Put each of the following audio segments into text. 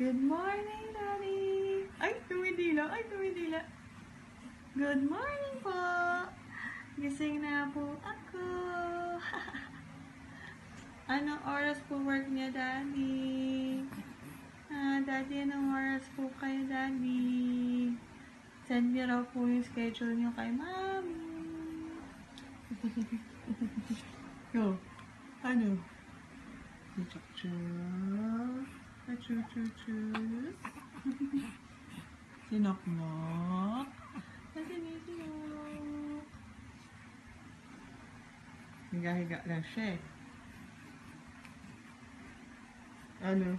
Good morning, Daddy! Ay, tumidila! Ay, tumidila! Good morning po! Gising na po ako! Anong oras po work niya, Daddy? Daddy, anong oras po kayo, Daddy? Send niyo raw po yung schedule niyo kay Mommy. Yo, ano? Sinok-nok. Sinok. Higa-higa lang siya eh. Ano?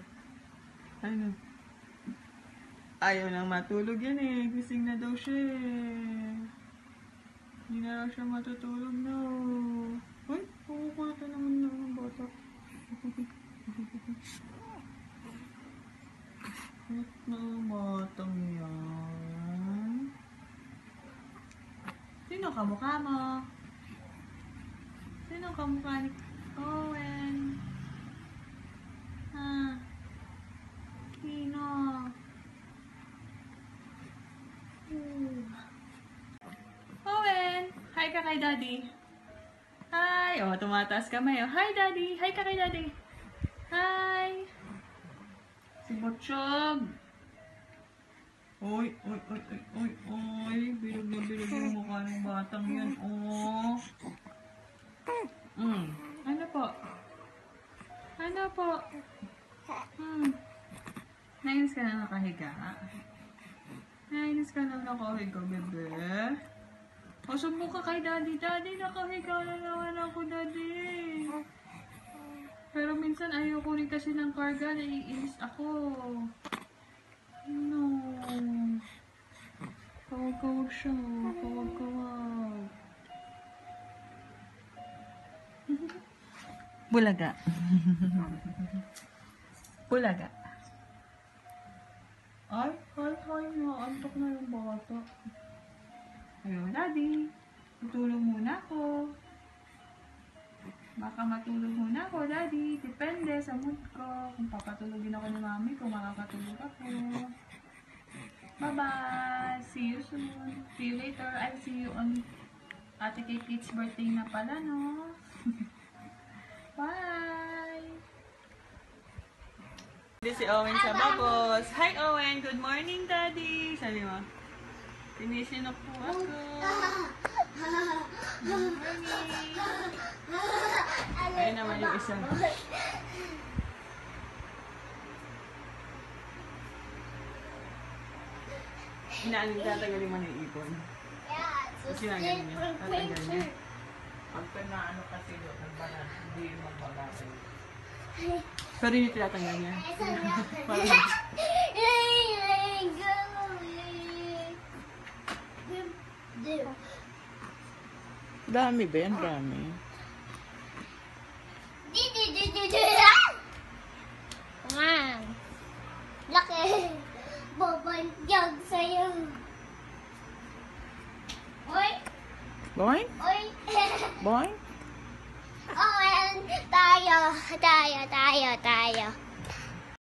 Ayaw nang matulog yan eh. Gising na daw siya eh. Hindi na raw siya matutulog, no. Uy, kukulit na naman ng bata. Kulit na ang batang yan. Sino kamukha mo? Sino kamukha ni Owen? Sino? Owen! Hi ka kay Daddy. Hi! Oh, tumataas kamay. Oh. Hi, Daddy! Hi ka kay Daddy. Hi! Si Butchog. Oy. Bilog na bilog yung mukha ng batang yan. Oh. Ano po? Nainis ka na nakahiga? Nainis ka na nakahiga, bebe? O, sumbong ka kay Daddy. Daddy, nakahiga na naman ako, Daddy. Pero minsan ayoko rin kasi ng karga. Naiinis ako. No. Kawag-kawag siya. Kawag-kawag. Bulaga. Bulaga. Ay. Naantok na yung bata. Ayun, Daddy. Matulog muna ako. Baka matulog muna ako, Daddy. Depende sa mood ko. Kung papatulogin ako ni Mami, kung makakatulog ako. Bye-bye! See you soon. See you later. I'll see you on Ate Kate's birthday na pala, no? Bye! Hindi si Owen sa babos. Hi, Owen! Good morning, Daddy! Sabi mo, sinisinok po ako. Good morning! Ayun naman yung isa. Tatanggalin mo na yung ipon. Kasi nanggalin niya. Tatanggalin niya. Pag pinaano kasi yun, hindi magbabasin. Pero yung tinatanggal niya. Dami ba yan? Dami. Laki. Babanjag sa'yo. Oy. Boing? Oy. Boing? Owen, tayo.